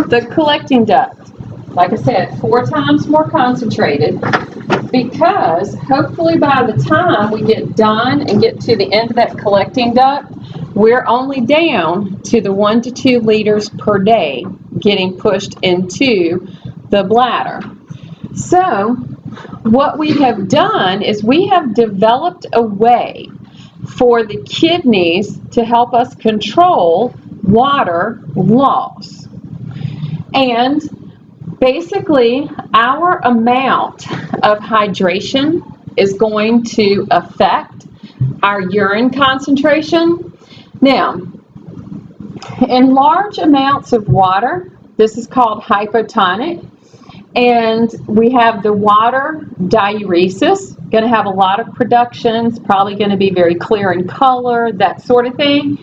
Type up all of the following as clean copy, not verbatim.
the collecting duct, like I said, 4 times more concentrated, because hopefully by the time we get done and get to the end of that collecting duct, we're only down to the 1 to 2 liters per day getting pushed into the bladder. So what we have done is we have developed a way for the kidneys to help us control water loss. And basically, our amount of hydration is going to affect our urine concentration. Now, in large amounts of water, this is called hypotonic, and we have the water diuresis, going to have a lot of productions, probably going to be very clear in color, that sort of thing.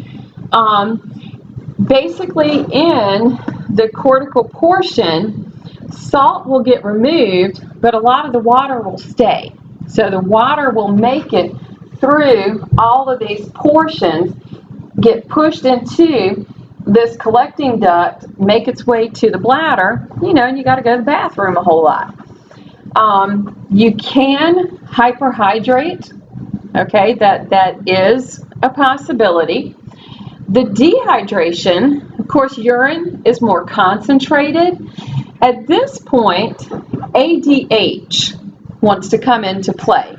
Basically, in the cortical portion, salt will get removed, but a lot of the water will stay. So the water will make it through all of these portions, get pushed into this collecting duct, make its way to the bladder, and you got to go to the bathroom a whole lot. You can hyperhydrate, okay, that is a possibility. The dehydration, of course, urine is more concentrated. At this point, ADH wants to come into play.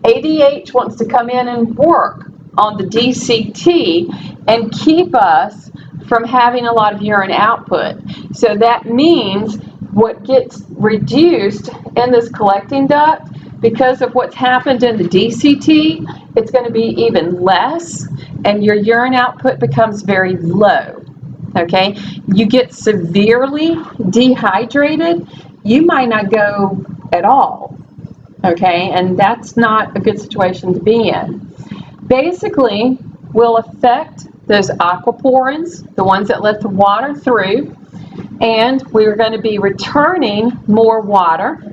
ADH wants to come in and work on the DCT and keep us from having a lot of urine output. So that means what gets reduced in this collecting duct, because of what's happened in the DCT, it's going to be even less, and your urine output becomes very low. Okay, you get severely dehydrated, you might not go at all. Okay, and that's not a good situation to be in. Basically, will affect those aquaporins, the ones that let the water through, and we're going to be returning more water.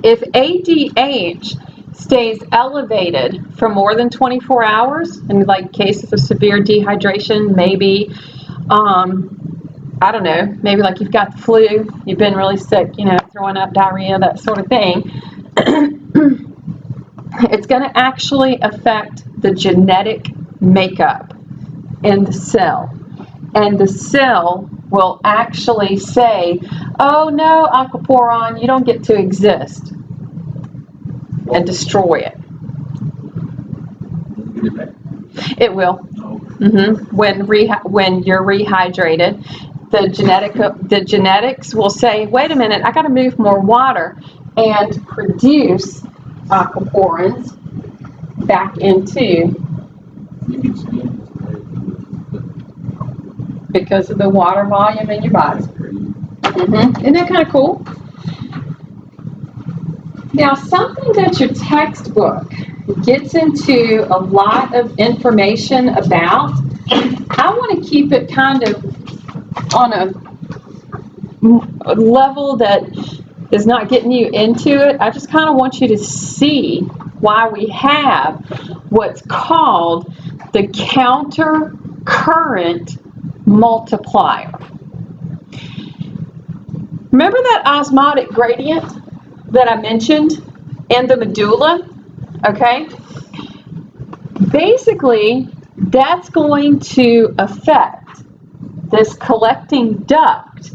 If ADH stays elevated for more than 24 hours, in like cases of severe dehydration, maybe, I don't know, maybe like you've got the flu, you've been really sick, throwing up, diarrhea, that sort of thing, it's going to actually affect the genetic makeup in the cell. And the cell will actually say, oh no, aquaporin, you don't get to exist, and destroy it. It will. When you're rehydrated, the genetics will say, wait a minute, I got to move more water and produce aquaporins back into, because of the water volume in your body. Isn't that kind of cool? Now, something that your textbook gets into a lot of information about, I want to keep it kind of on a level that is not getting you into it. I just kind of want you to see why we have what's called the counter current multiplier. Remember that osmotic gradient that I mentioned in the medulla? Okay? Basically, that's going to affect this collecting duct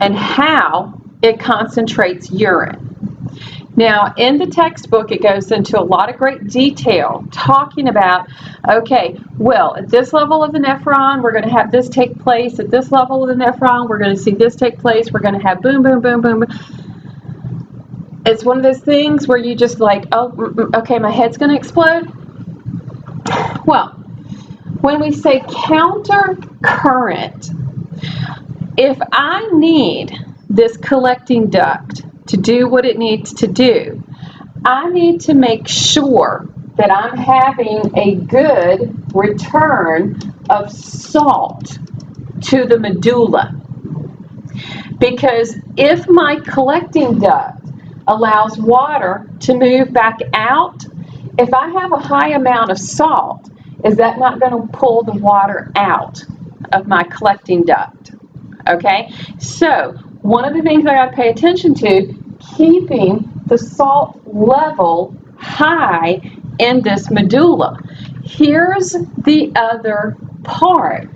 and how it concentrates urine. Now, in the textbook, it goes into a lot of great detail talking about, okay, well, at this level of the nephron, we're going to have this take place. At this level of the nephron, we're going to see this take place. We're going to have boom, boom, boom, boom. It's one of those things where you just like, oh, okay, my head's going to explode. Well, when we say counter current, if I need this collecting duct to do what it needs to do, I need to make sure that I'm having a good return of salt to the medulla. Because if my collecting duct allows water to move back out, if I have a high amount of salt, is that not going to pull the water out of my collecting duct? Okay, so one of the things I got to pay attention to, keeping the salt level high in this medulla. Here's the other part.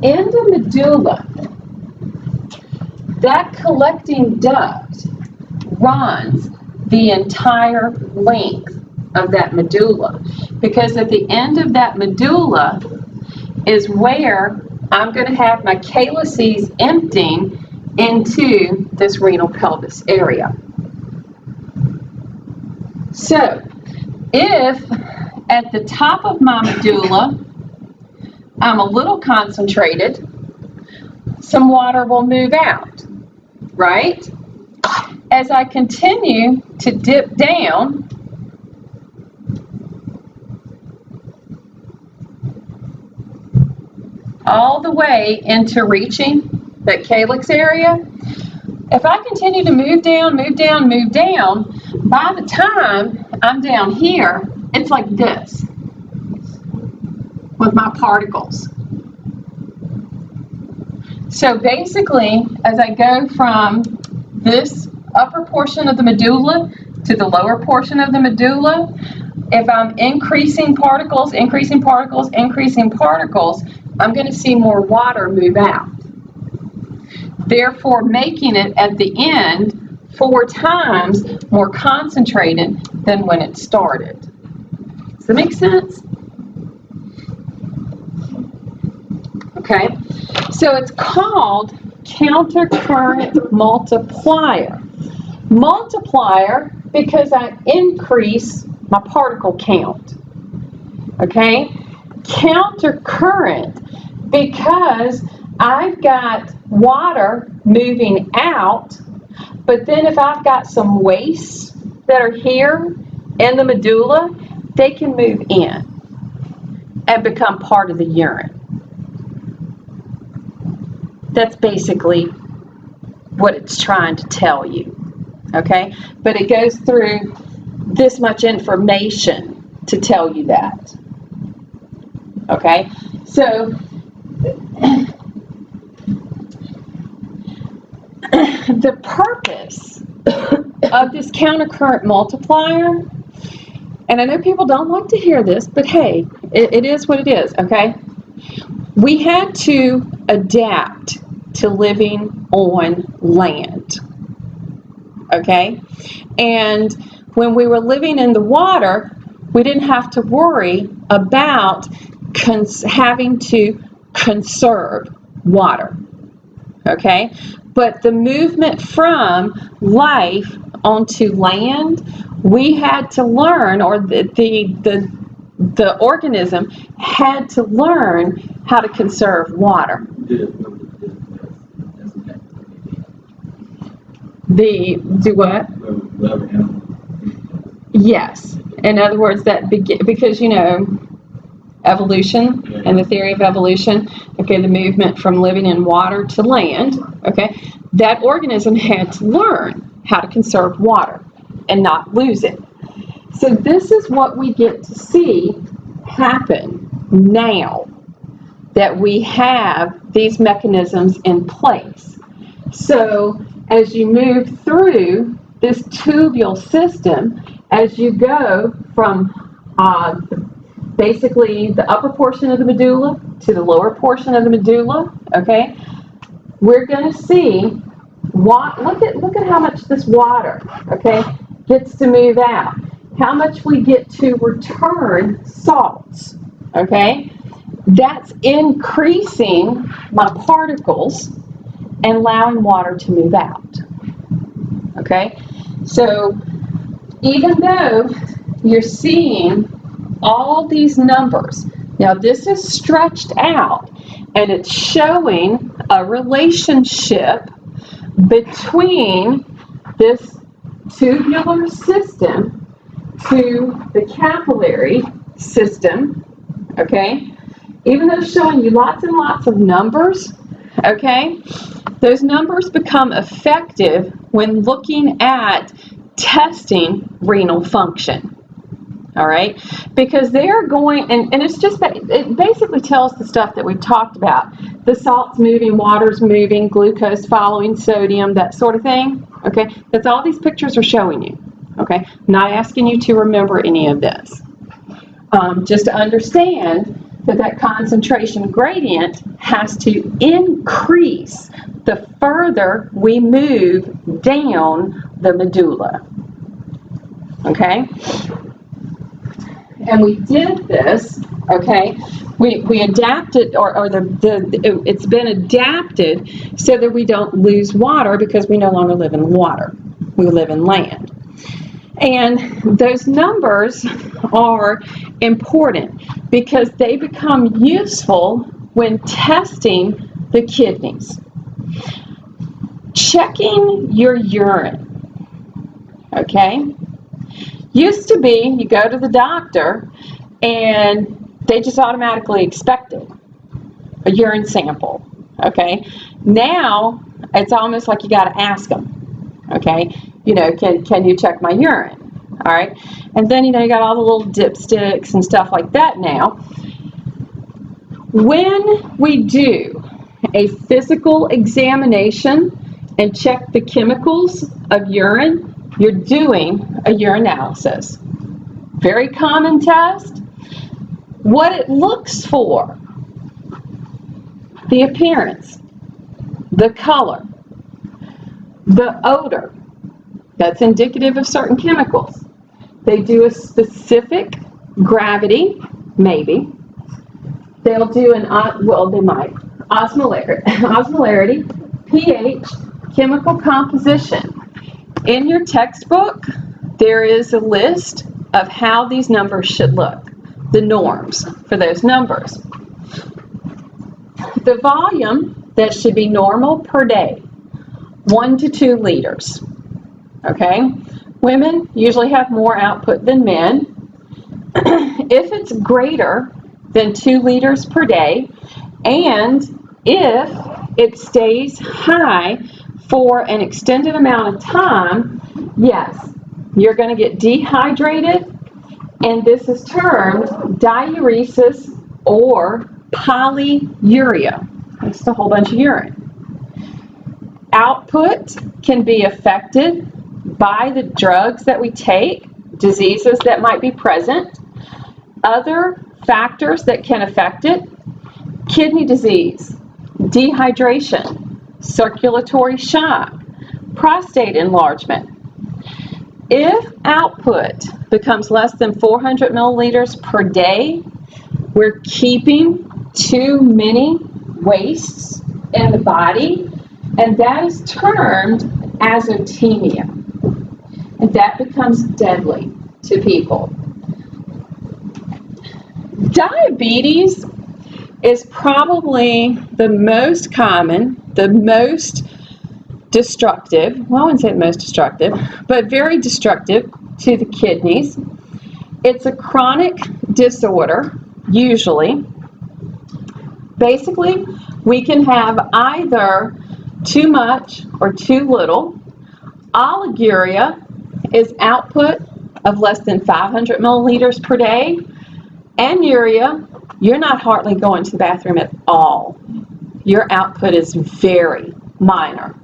In the medulla, that collecting duct runs the entire length of that medulla, because at the end of that medulla is where I'm going to have my calyces emptying into this renal pelvis area. So if at the top of my medulla I'm a little concentrated, some water will move out, right? As I continue to dip down, all the way into reaching that calyx area, if I continue to move down, move down, move down, by the time I'm down here, it's like this with my particles. So basically, as I go from this upper portion of the medulla to the lower portion of the medulla, if I'm increasing particles, increasing particles, increasing particles, I'm going to see more water move out, therefore making it at the end 4 times more concentrated than when it started. Does that make sense? Okay, so it's called countercurrent multiplier. Multiplier because I increase my particle count. Okay, countercurrent because I've got water moving out, but then if I've got some wastes that are here in the medulla, they can move in and become part of the urine. That's basically what it's trying to tell you, okay? But it goes through this much information to tell you that, okay? So the purpose of this countercurrent multiplier, and I know people don't like to hear this, but hey, it is what it is, okay? We had to adapt to living on land, okay? And when we were living in the water, we didn't have to worry about having to conserve water, okay? But the movement from life onto land, we had to learn, or the organism had to learn how to conserve water. Do what? Yes. In other words, because you know, evolution and the theory of evolution, okay, the movement from living in water to land, okay, that organism had to learn how to conserve water and not lose it. So this is what we get to see happen now that we have these mechanisms in place. So as you move through this tubule system, as you go from basically the upper portion of the medulla to the lower portion of the medulla, okay, we're going to see look at how much this water, okay, gets to move out, how much we get to return salts, okay. That's increasing my particles and allowing water to move out, okay. So even though you're seeing all these numbers, now this is stretched out and it's showing a relationship between this tubular system to the capillary system, okay? Even though it's showing you lots and lots of numbers, okay, those numbers become effective when looking at testing renal function, all right? Because they're going, and it's just that it basically tells the stuff that we've talked about. The salt's moving, water's moving, glucose following sodium, that sort of thing, okay? That's all these pictures are showing you, okay? Not asking you to remember any of this. Just to understand that concentration gradient has to increase the further we move down the medulla, okay? And we did this, okay? We adapted, it's been adapted so that we don't lose water because we no longer live in water. We live in land. And those numbers are important because they become useful when testing the kidneys. Checking your urine, okay? Used to be you go to the doctor and they just automatically expected a urine sample, okay? Now it's almost like you got to ask them, okay? You know, can you check my urine? All right, and then you know you got all the little dipsticks and stuff like that now. When we do a physical examination and check the chemicals of urine, you're doing a urinalysis. Very common test. What it looks for: the appearance, the color, the odor. That's indicative of certain chemicals. They do a specific gravity, maybe. They'll do they might. Osmolarity, pH, chemical composition. In your textbook, there is a list of how these numbers should look, the norms for those numbers. The volume that should be normal per day, 1 to 2 liters. Okay, women usually have more output than men. If it's greater than 2 liters per day, and if it stays high for an extended amount of time, yes, you're going to get dehydrated, and this is termed diuresis or polyuria. It's a whole bunch of urine. Output can be affected by the drugs that we take, diseases that might be present, other factors that can affect it: kidney disease, dehydration, circulatory shock, prostate enlargement. If output becomes less than 400 milliliters per day, we're keeping too many wastes in the body, and that is termed azotemia. And that becomes deadly to people. Diabetes is probably the most common, the most destructive, well, I wouldn't say the most destructive, but very destructive to the kidneys. It's a chronic disorder, usually. Basically, we can have either too much or too little. Oliguria is output of less than 500 milliliters per day. Anuria, you're not hardly going to the bathroom at all. Your output is very minor.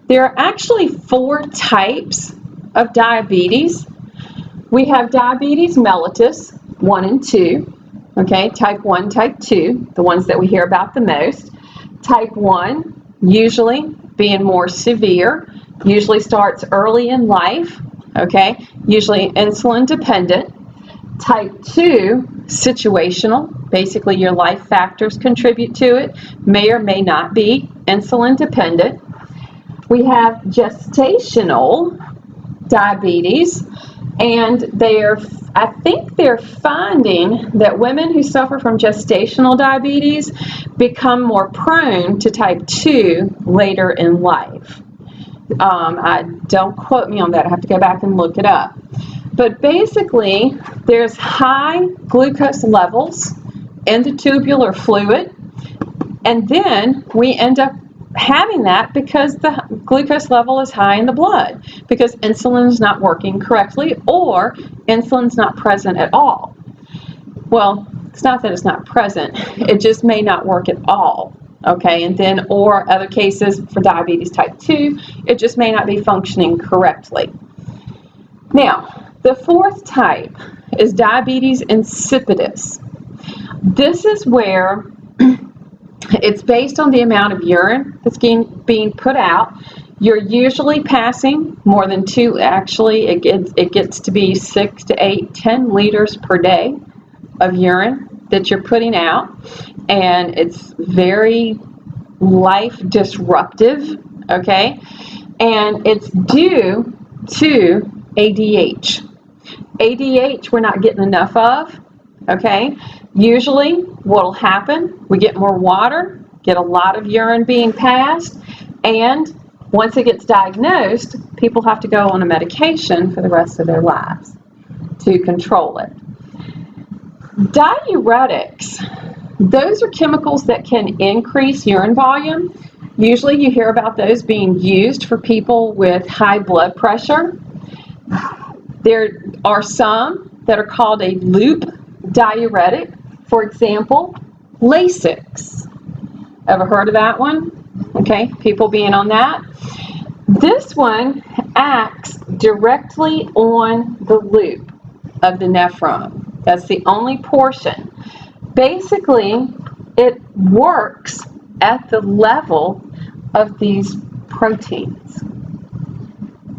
There are actually 4 types of diabetes. We have diabetes mellitus 1 and 2, okay, type 1, type 2, the ones that we hear about the most. Type 1, usually being more severe, usually starts early in life, okay, usually insulin dependent. Type 2, situational, basically your life factors contribute to it, may or may not be insulin dependent. We have gestational diabetes, and I think they're finding that women who suffer from gestational diabetes become more prone to type 2 later in life. Don't quote me on that, I have to go back and look it up. But basically, there's high glucose levels in the tubular fluid, and then we end up having that because the glucose level is high in the blood, because insulin is not working correctly or insulin's not present at all. Well, it's not that it's not present, it just may not work at all. Okay, and then, or other cases for diabetes type 2, it just may not be functioning correctly. Now, the fourth type is diabetes insipidus. This is where it's based on the amount of urine that's being put out. You're usually passing more than 2, actually it gets to be 6 to 8, 10 liters per day of urine that you're putting out, and it's very life disruptive, okay? And it's due to ADH. ADH we're not getting enough of, okay? Usually what'll happen, we get more water, get a lot of urine being passed, and once it gets diagnosed, people have to go on a medication for the rest of their lives to control it. Diuretics, those are chemicals that can increase urine volume. Usually you hear about those being used for people with high blood pressure. There are some that are called a loop diuretic. For example, Lasix. Ever heard of that one? Okay, people being on that. This one acts directly on the loop of the nephron. That's the only portion. Basically, it works at the level of these proteins,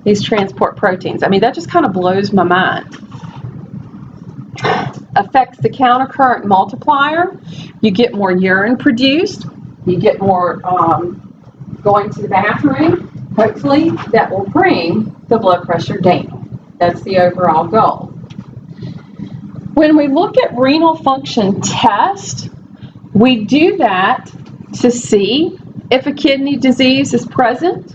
these transport proteins. I mean, that just kind of blows my mind. Affects the countercurrent multiplier. You get more urine produced. You get more going to the bathroom. Hopefully, that will bring the blood pressure down. That's the overall goal. When we look at renal function test, we do that to see if a kidney disease is present,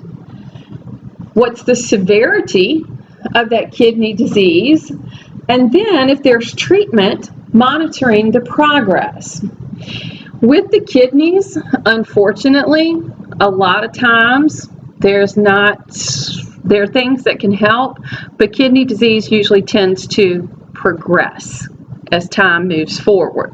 what's the severity of that kidney disease, and then if there's treatment, monitoring the progress. With the kidneys, unfortunately, a lot of times there are things that can help, but kidney disease usually tends to progress as time moves forward.